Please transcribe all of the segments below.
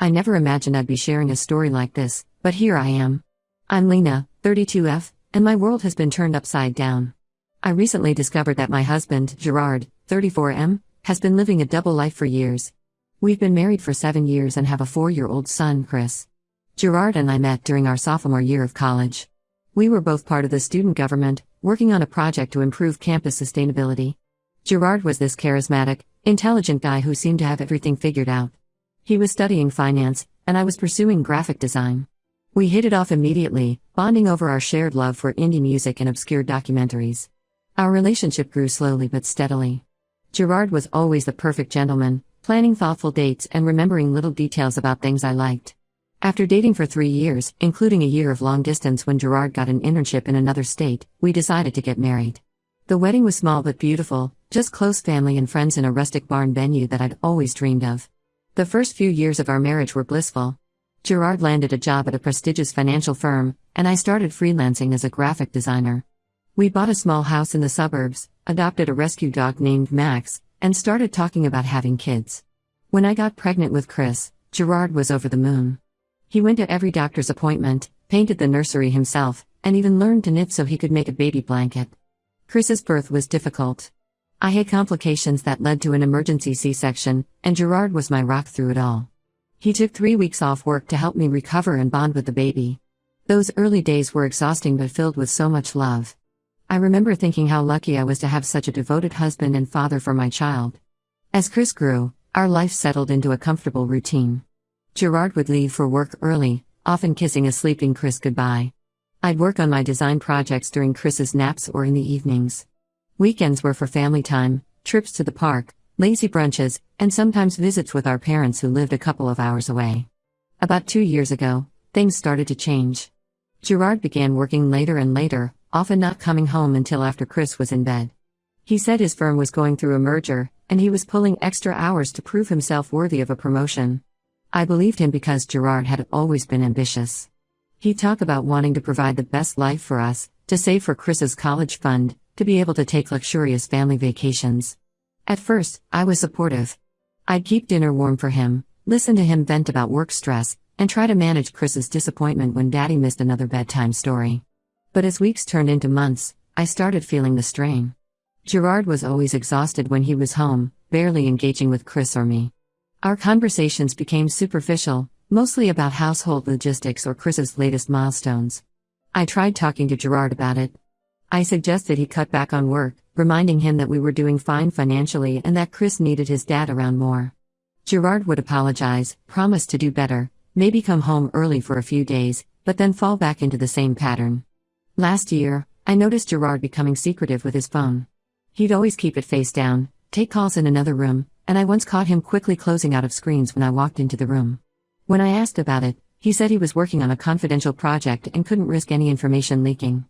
I never imagined I'd be sharing a story like this, but here I am. I'm Lena, 32F, and my world has been turned upside down. I recently discovered that my husband, Gerard, 34M, has been living a double life for years. We've been married for 7 years and have a 4-year-old son, Chris. Gerard and I met during our sophomore year of college. We were both part of the student government, working on a project to improve campus sustainability. Gerard was this charismatic, intelligent guy who seemed to have everything figured out. He was studying finance, and I was pursuing graphic design. We hit it off immediately, bonding over our shared love for indie music and obscure documentaries. Our relationship grew slowly but steadily. Gerard was always the perfect gentleman, planning thoughtful dates and remembering little details about things I liked. After dating for 3 years, including a year of long distance when Gerard got an internship in another state, we decided to get married. The wedding was small but beautiful, just close family and friends in a rustic barn venue that I'd always dreamed of. The first few years of our marriage were blissful. Gerard landed a job at a prestigious financial firm, and I started freelancing as a graphic designer. We bought a small house in the suburbs, adopted a rescue dog named Max, and started talking about having kids. When I got pregnant with Chris, Gerard was over the moon. He went to every doctor's appointment, painted the nursery himself, and even learned to knit so he could make a baby blanket. Chris's birth was difficult. I had complications that led to an emergency C-section, and Gerard was my rock through it all. He took 3 weeks off work to help me recover and bond with the baby. Those early days were exhausting but filled with so much love. I remember thinking how lucky I was to have such a devoted husband and father for my child. As Chris grew, our life settled into a comfortable routine. Gerard would leave for work early, often kissing a sleeping Chris goodbye. I'd work on my design projects during Chris's naps or in the evenings. Weekends were for family time, trips to the park, lazy brunches, and sometimes visits with our parents who lived a couple of hours away. About 2 years ago, things started to change. Gerard began working later and later, often not coming home until after Chris was in bed. He said his firm was going through a merger, and he was pulling extra hours to prove himself worthy of a promotion. I believed him because Gerard had always been ambitious. He'd talk about wanting to provide the best life for us, to save for Chris's college fund, to be able to take luxurious family vacations. At first, I was supportive. I'd keep dinner warm for him, listen to him vent about work stress, and try to manage Chris's disappointment when Daddy missed another bedtime story. But as weeks turned into months, I started feeling the strain. Gerard was always exhausted when he was home, barely engaging with Chris or me. Our conversations became superficial, mostly about household logistics or Chris's latest milestones. I tried talking to Gerard about it. I suggested he cut back on work, reminding him that we were doing fine financially and that Chris needed his dad around more. Gerard would apologize, promise to do better, maybe come home early for a few days, but then fall back into the same pattern. Last year, I noticed Gerard becoming secretive with his phone. He'd always keep it face down, take calls in another room, and I once caught him quickly closing out of screens when I walked into the room. When I asked about it, he said he was working on a confidential project and couldn't risk any information leaking.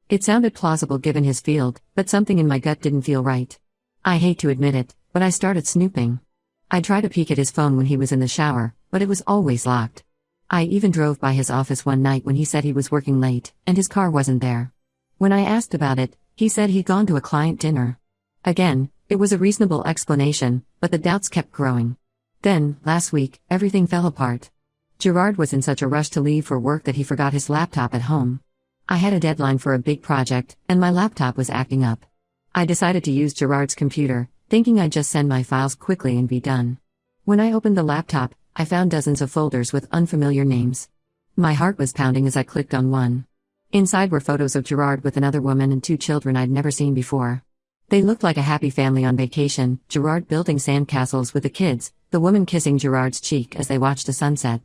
It sounded plausible given his field, but something in my gut didn't feel right. I hate to admit it, but I started snooping. I'd try to peek at his phone when he was in the shower, but it was always locked. I even drove by his office one night when he said he was working late, and his car wasn't there. When I asked about it, he said he'd gone to a client dinner. Again, it was a reasonable explanation, but the doubts kept growing. Then, last week, everything fell apart. Gerard was in such a rush to leave for work that he forgot his laptop at home. I had a deadline for a big project, and my laptop was acting up. I decided to use Gerard's computer, thinking I'd just send my files quickly and be done. When I opened the laptop, I found dozens of folders with unfamiliar names. My heart was pounding as I clicked on one. Inside were photos of Gerard with another woman and 2 children I'd never seen before. They looked like a happy family on vacation, Gerard building sandcastles with the kids, the woman kissing Gerard's cheek as they watched the sunset.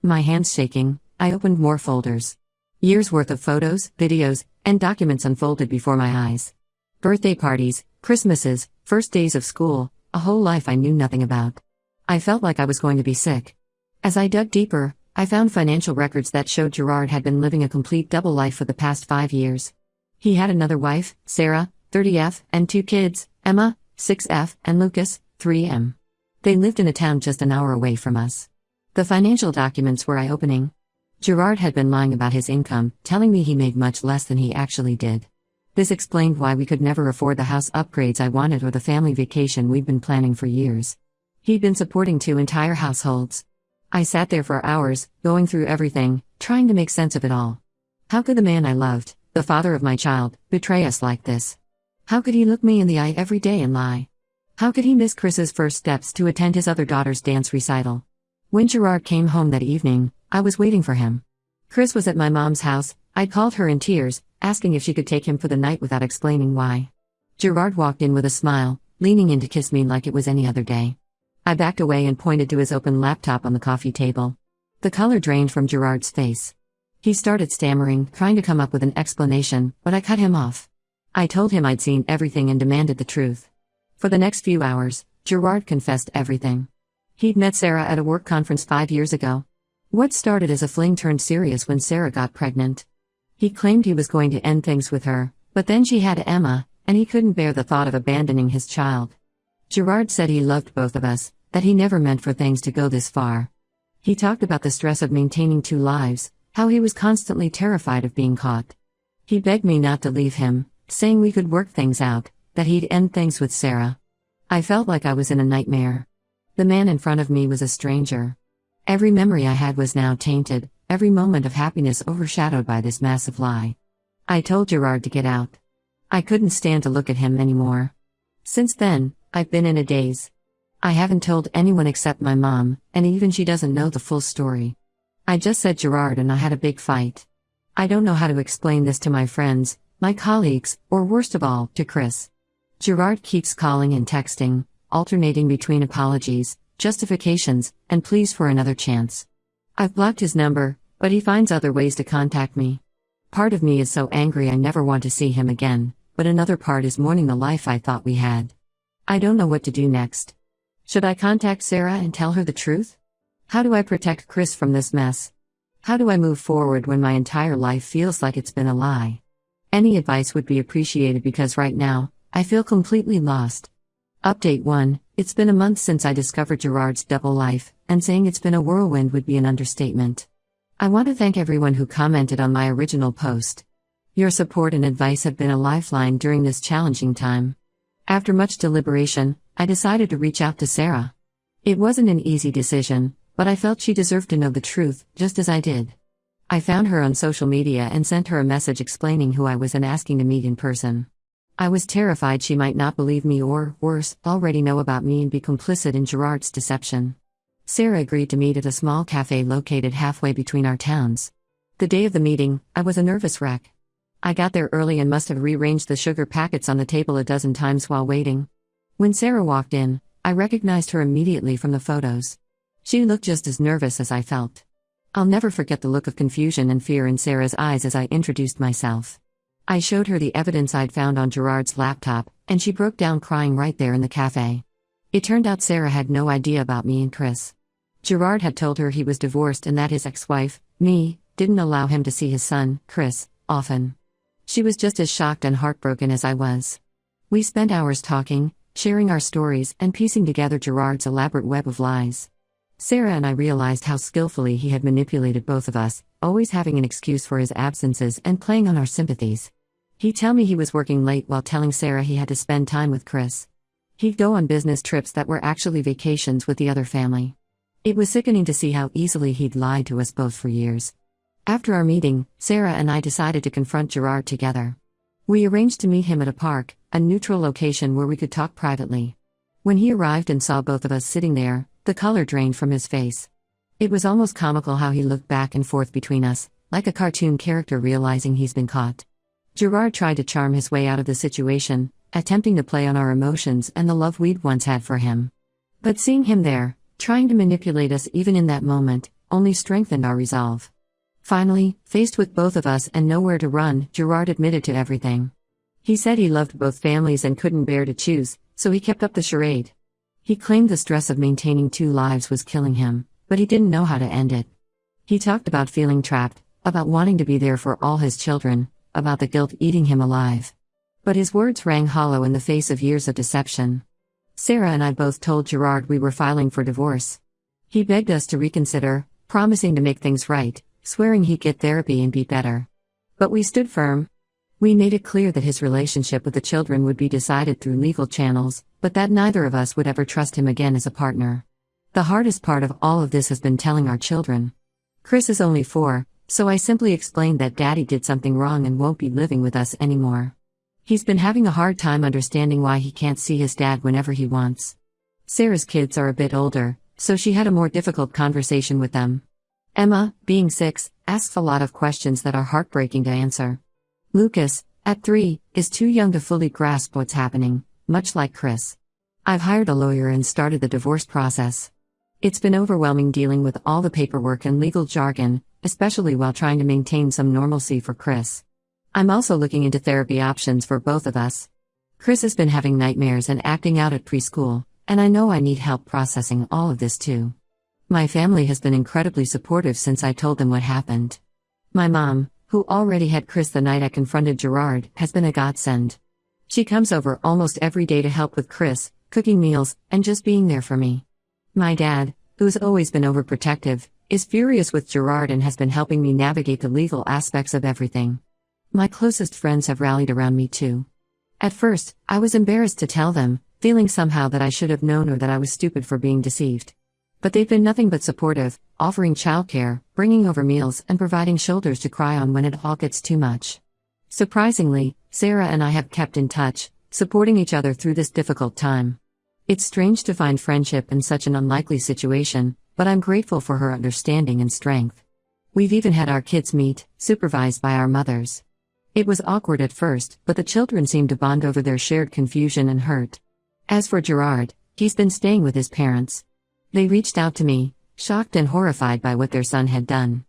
My hands shaking, I opened more folders. Years worth of photos, videos, and documents unfolded before my eyes. Birthday parties, Christmases, first days of school, a whole life I knew nothing about. I felt like I was going to be sick. As I dug deeper, I found financial records that showed Gerard had been living a complete double life for the past 5 years. He had another wife, Sarah, 30F, and 2 kids, Emma, 6F, and Lucas, 3M. They lived in a town just an hour away from us. The financial documents were eye-opening. Gerard had been lying about his income, telling me he made much less than he actually did. This explained why we could never afford the house upgrades I wanted or the family vacation we'd been planning for years. He'd been supporting 2 entire households. I sat there for hours, going through everything, trying to make sense of it all. How could the man I loved, the father of my child, betray us like this? How could he look me in the eye every day and lie? How could he miss Chris's first steps to attend his other daughter's dance recital? When Gerard came home that evening, I was waiting for him. Chris was at my mom's house. I'd called her in tears, asking if she could take him for the night without explaining why. Gerard walked in with a smile, leaning in to kiss me like it was any other day. I backed away and pointed to his open laptop on the coffee table. The color drained from Gerard's face. He started stammering, trying to come up with an explanation, but I cut him off. I told him I'd seen everything and demanded the truth. For the next few hours, Gerard confessed everything. He'd met Sarah at a work conference 5 years ago. What started as a fling turned serious when Sarah got pregnant. He claimed he was going to end things with her, but then she had Emma, and he couldn't bear the thought of abandoning his child. Gerard said he loved both of us, that he never meant for things to go this far. He talked about the stress of maintaining 2 lives, how he was constantly terrified of being caught. He begged me not to leave him, saying we could work things out, that he'd end things with Sarah. I felt like I was in a nightmare. The man in front of me was a stranger. Every memory I had was now tainted, every moment of happiness overshadowed by this massive lie. I told Gerard to get out. I couldn't stand to look at him anymore. Since then, I've been in a daze. I haven't told anyone except my mom, and even she doesn't know the full story. I just said Gerard and I had a big fight. I don't know how to explain this to my friends, my colleagues, or worst of all, to Chris. Gerard keeps calling and texting, alternating between apologies, justifications, and pleas for another chance. I've blocked his number, but he finds other ways to contact me. Part of me is so angry I never want to see him again, but another part is mourning the life I thought we had. I don't know what to do next. Should I contact Sarah and tell her the truth? How do I protect Chris from this mess? How do I move forward when my entire life feels like it's been a lie? Any advice would be appreciated because right now, I feel completely lost. Update 1. It's been a month since I discovered Gerard's double life, and saying it's been a whirlwind would be an understatement. I want to thank everyone who commented on my original post. Your support and advice have been a lifeline during this challenging time. After much deliberation, I decided to reach out to Sarah. It wasn't an easy decision, but I felt she deserved to know the truth, just as I did. I found her on social media and sent her a message explaining who I was and asking to meet in person. I was terrified she might not believe me or, worse, already know about me and be complicit in Gerard's deception. Sarah agreed to meet at a small cafe located halfway between our towns. The day of the meeting, I was a nervous wreck. I got there early and must have rearranged the sugar packets on the table a dozen times while waiting. When Sarah walked in, I recognized her immediately from the photos. She looked just as nervous as I felt. I'll never forget the look of confusion and fear in Sarah's eyes as I introduced myself. I showed her the evidence I'd found on Gerard's laptop, and she broke down crying right there in the cafe. It turned out Sarah had no idea about me and Chris. Gerard had told her he was divorced and that his ex-wife, me, didn't allow him to see his son, Chris, often. She was just as shocked and heartbroken as I was. We spent hours talking, sharing our stories, and piecing together Gerard's elaborate web of lies. Sarah and I realized how skillfully he had manipulated both of us, always having an excuse for his absences and playing on our sympathies. He'd tell me he was working late while telling Sarah he had to spend time with Chris. He'd go on business trips that were actually vacations with the other family. It was sickening to see how easily he'd lied to us both for years. After our meeting, Sarah and I decided to confront Gerard together. We arranged to meet him at a park, a neutral location where we could talk privately. When he arrived and saw both of us sitting there, the color drained from his face. It was almost comical how he looked back and forth between us, like a cartoon character realizing he's been caught. Gerard tried to charm his way out of the situation, attempting to play on our emotions and the love we'd once had for him. But seeing him there, trying to manipulate us even in that moment, only strengthened our resolve. Finally, faced with both of us and nowhere to run, Gerard admitted to everything. He said he loved both families and couldn't bear to choose, so he kept up the charade. He claimed the stress of maintaining 2 lives was killing him, but he didn't know how to end it. He talked about feeling trapped, about wanting to be there for all his children, about the guilt eating him alive. But his words rang hollow in the face of years of deception. Sarah and I both told Gerard we were filing for divorce. He begged us to reconsider, promising to make things right, swearing he'd get therapy and be better. But we stood firm. We made it clear that his relationship with the children would be decided through legal channels, but that neither of us would ever trust him again as a partner. The hardest part of all of this has been telling our children. Chris is only 4, so I simply explained that Daddy did something wrong and won't be living with us anymore. He's been having a hard time understanding why he can't see his dad whenever he wants. Sarah's kids are a bit older, so she had a more difficult conversation with them. Emma, being 6, asks a lot of questions that are heartbreaking to answer. Lucas, at 3, is too young to fully grasp what's happening, much like Chris. I've hired a lawyer and started the divorce process. It's been overwhelming dealing with all the paperwork and legal jargon, especially while trying to maintain some normalcy for Chris. I'm also looking into therapy options for both of us. Chris has been having nightmares and acting out at preschool, and I know I need help processing all of this too. My family has been incredibly supportive since I told them what happened. My mom, who already had Chris the night I confronted Gerard, has been a godsend. She comes over almost every day to help with Chris, cooking meals, and just being there for me. My dad, who's always been overprotective, is furious with Gerard and has been helping me navigate the legal aspects of everything. My closest friends have rallied around me too. At first, I was embarrassed to tell them, feeling somehow that I should have known or that I was stupid for being deceived. But they've been nothing but supportive, offering childcare, bringing over meals, and providing shoulders to cry on when it all gets too much. Surprisingly, Sarah and I have kept in touch, supporting each other through this difficult time. It's strange to find friendship in such an unlikely situation, but I'm grateful for her understanding and strength. We've even had our kids meet, supervised by our mothers. It was awkward at first, but the children seemed to bond over their shared confusion and hurt. As for Gerard, he's been staying with his parents. They reached out to me, shocked and horrified by what their son had done.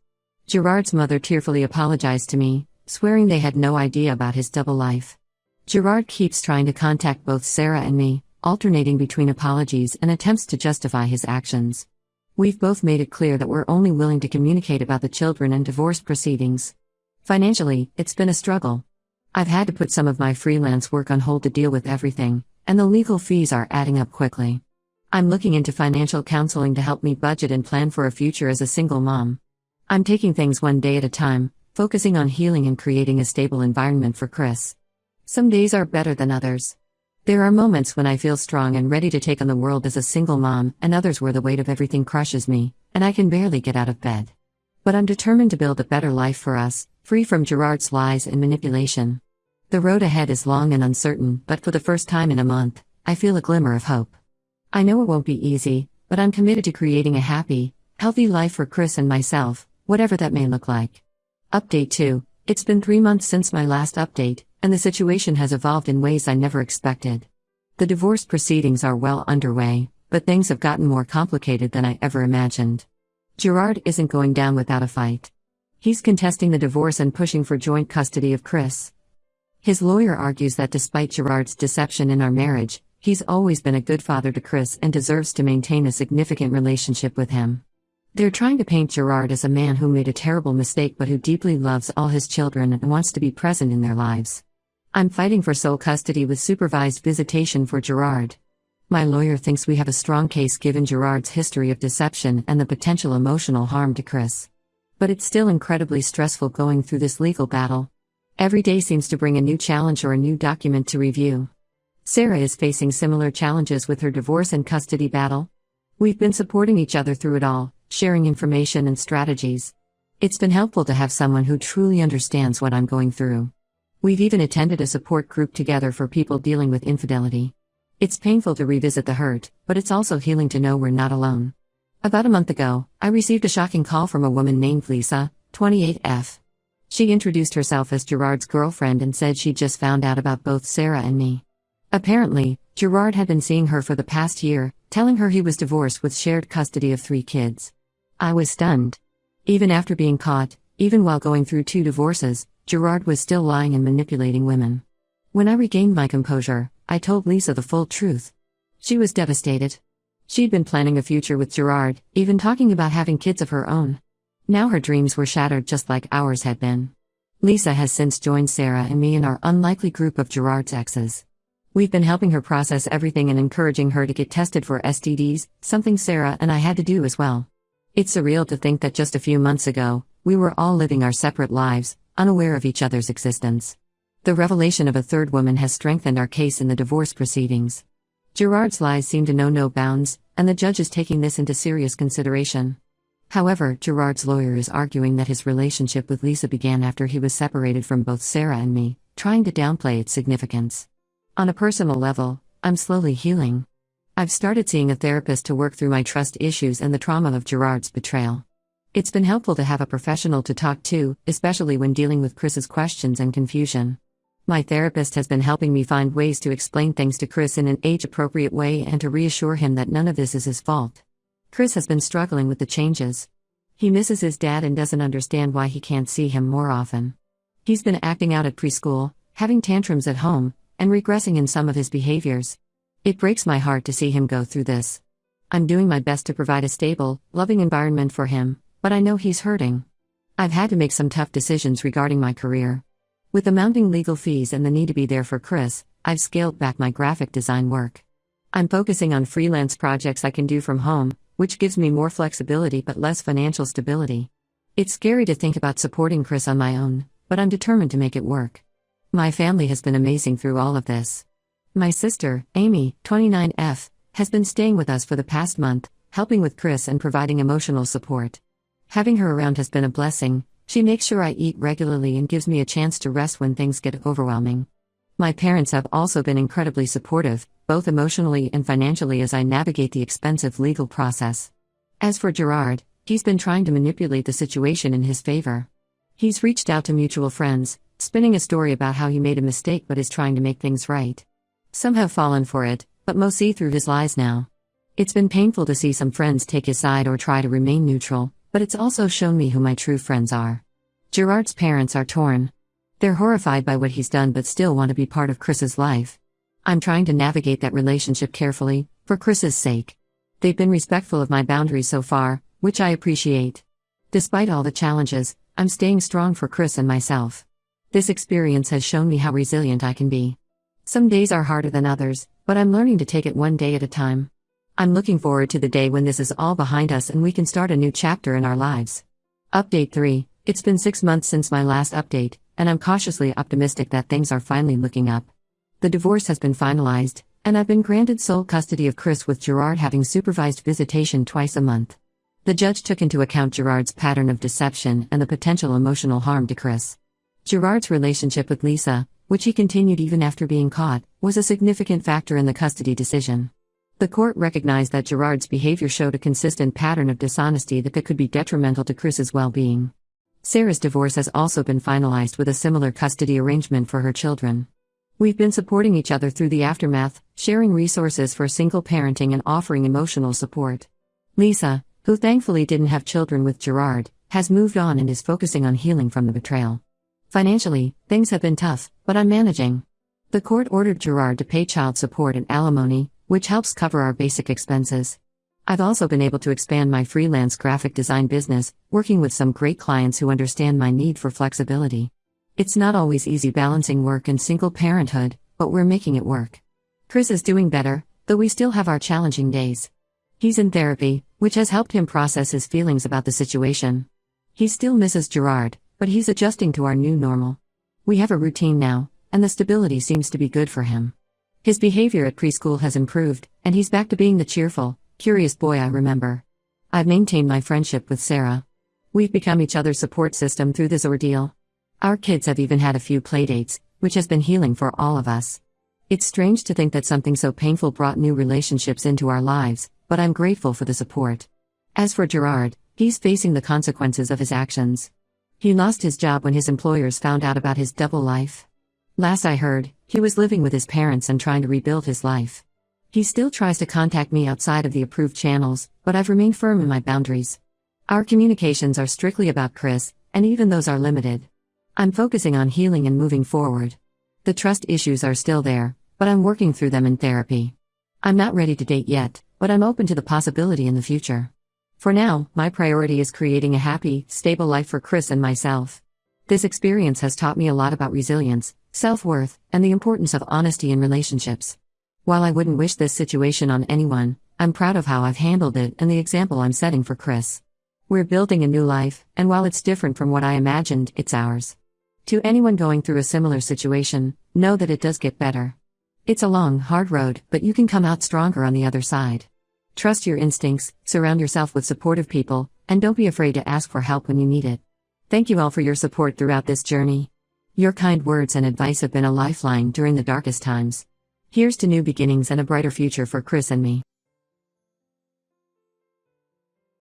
Gerard's mother tearfully apologized to me, swearing they had no idea about his double life. Gerard keeps trying to contact both Sarah and me, alternating between apologies and attempts to justify his actions. We've both made it clear that we're only willing to communicate about the children and divorce proceedings. Financially, it's been a struggle. I've had to put some of my freelance work on hold to deal with everything, and the legal fees are adding up quickly. I'm looking into financial counseling to help me budget and plan for a future as a single mom. I'm taking things one day at a time, focusing on healing and creating a stable environment for Chris. Some days are better than others. There are moments when I feel strong and ready to take on the world as a single mom, and others where the weight of everything crushes me, and I can barely get out of bed. But I'm determined to build a better life for us, free from Gerard's lies and manipulation. The road ahead is long and uncertain, but for the first time in a month, I feel a glimmer of hope. I know it won't be easy, but I'm committed to creating a happy, healthy life for Chris and myself, whatever that may look like. Update 2. It's been 3 months since my last update, and the situation has evolved in ways I never expected. The divorce proceedings are well underway, but things have gotten more complicated than I ever imagined. Gerard isn't going down without a fight. He's contesting the divorce and pushing for joint custody of Chris. His lawyer argues that despite Gerard's deception in our marriage, he's always been a good father to Chris and deserves to maintain a significant relationship with him. They're trying to paint Gerard as a man who made a terrible mistake but who deeply loves all his children and wants to be present in their lives. I'm fighting for sole custody with supervised visitation for Gerard. My lawyer thinks we have a strong case given Gerard's history of deception and the potential emotional harm to Chris. But it's still incredibly stressful going through this legal battle. Every day seems to bring a new challenge or a new document to review. Sarah is facing similar challenges with her divorce and custody battle. We've been supporting each other through it all, sharing information and strategies. It's been helpful to have someone who truly understands what I'm going through. We've even attended a support group together for people dealing with infidelity. It's painful to revisit the hurt, but it's also healing to know we're not alone. About a month ago, I received a shocking call from a woman named Lisa, 28F. She introduced herself as Gerard's girlfriend and said she'd just found out about both Sarah and me. Apparently, Gerard had been seeing her for the past year, telling her he was divorced with shared custody of 3 kids. I was stunned. Even after being caught, even while going through 2 divorces, Gerard was still lying and manipulating women. When I regained my composure, I told Lisa the full truth. She was devastated. She'd been planning a future with Gerard, even talking about having kids of her own. Now her dreams were shattered just like ours had been. Lisa has since joined Sarah and me in our unlikely group of Gerard's exes. We've been helping her process everything and encouraging her to get tested for STDs, something Sarah and I had to do as well. It's surreal to think that just a few months ago, we were all living our separate lives, unaware of each other's existence. The revelation of a third woman has strengthened our case in the divorce proceedings. Gerard's lies seem to know no bounds, and the judge is taking this into serious consideration. However, Gerard's lawyer is arguing that his relationship with Lisa began after he was separated from both Sarah and me, trying to downplay its significance. On a personal level, I'm slowly healing. I've started seeing a therapist to work through my trust issues and the trauma of Gerard's betrayal. It's been helpful to have a professional to talk to, especially when dealing with Chris's questions and confusion. My therapist has been helping me find ways to explain things to Chris in an age-appropriate way and to reassure him that none of this is his fault. Chris has been struggling with the changes. He misses his dad and doesn't understand why he can't see him more often. He's been acting out at preschool, having tantrums at home, and regressing in some of his behaviors. It breaks my heart to see him go through this. I'm doing my best to provide a stable, loving environment for him, but I know he's hurting. I've had to make some tough decisions regarding my career. With the mounting legal fees and the need to be there for Chris, I've scaled back my graphic design work. I'm focusing on freelance projects I can do from home, which gives me more flexibility but less financial stability. It's scary to think about supporting Chris on my own, but I'm determined to make it work. My family has been amazing through all of this. My sister, Amy, 29F, has been staying with us for the past month, helping with Chris and providing emotional support. Having her around has been a blessing. She makes sure I eat regularly and gives me a chance to rest when things get overwhelming. My parents have also been incredibly supportive, both emotionally and financially as I navigate the expensive legal process. As for Gerard, he's been trying to manipulate the situation in his favor. He's reached out to mutual friends, spinning a story about how he made a mistake but is trying to make things right. Some have fallen for it, but most see through his lies now. It's been painful to see some friends take his side or try to remain neutral, but it's also shown me who my true friends are. Gerard's parents are torn. They're horrified by what he's done but still want to be part of Chris's life. I'm trying to navigate that relationship carefully, for Chris's sake. They've been respectful of my boundaries so far, which I appreciate. Despite all the challenges, I'm staying strong for Chris and myself. This experience has shown me how resilient I can be. Some days are harder than others, but I'm learning to take it one day at a time. I'm looking forward to the day when this is all behind us and we can start a new chapter in our lives. Update 3. It's been 6 months since my last update, and I'm cautiously optimistic that things are finally looking up. The divorce has been finalized, and I've been granted sole custody of Chris with Gerard having supervised visitation twice a month. The judge took into account Gerard's pattern of deception and the potential emotional harm to Chris. Gerard's relationship with Lisa, which he continued even after being caught, was a significant factor in the custody decision. The court recognized that Gerard's behavior showed a consistent pattern of dishonesty that could be detrimental to Chris's well-being. Sarah's divorce has also been finalized with a similar custody arrangement for her children. We've been supporting each other through the aftermath, sharing resources for single parenting and offering emotional support. Lisa, who thankfully didn't have children with Gerard, has moved on and is focusing on healing from the betrayal. Financially, things have been tough, but I'm managing. The court ordered Gerard to pay child support and alimony, which helps cover our basic expenses. I've also been able to expand my freelance graphic design business, working with some great clients who understand my need for flexibility. It's not always easy balancing work and single parenthood, but we're making it work. Chris is doing better, though we still have our challenging days. He's in therapy, which has helped him process his feelings about the situation. He still misses Gerard, but he's adjusting to our new normal. We have a routine now, and the stability seems to be good for him. His behavior at preschool has improved, and he's back to being the cheerful, curious boy I remember. I've maintained my friendship with Sarah. We've become each other's support system through this ordeal. Our kids have even had a few playdates, which has been healing for all of us. It's strange to think that something so painful brought new relationships into our lives, but I'm grateful for the support. As for Gerard, he's facing the consequences of his actions. He lost his job when his employers found out about his double life. Last I heard, he was living with his parents and trying to rebuild his life. He still tries to contact me outside of the approved channels, but I've remained firm in my boundaries. Our communications are strictly about Chris, and even those are limited. I'm focusing on healing and moving forward. The trust issues are still there, but I'm working through them in therapy. I'm not ready to date yet, but I'm open to the possibility in the future. For now, my priority is creating a happy, stable life for Chris and myself. This experience has taught me a lot about resilience, self-worth, and the importance of honesty in relationships. While I wouldn't wish this situation on anyone, I'm proud of how I've handled it and the example I'm setting for Chris. We're building a new life, and while it's different from what I imagined, it's ours. To anyone going through a similar situation, know that it does get better. It's a long, hard road, but you can come out stronger on the other side. Trust your instincts, surround yourself with supportive people, and don't be afraid to ask for help when you need it. Thank you all for your support throughout this journey. Your kind words and advice have been a lifeline during the darkest times. Here's to new beginnings and a brighter future for Chris and me.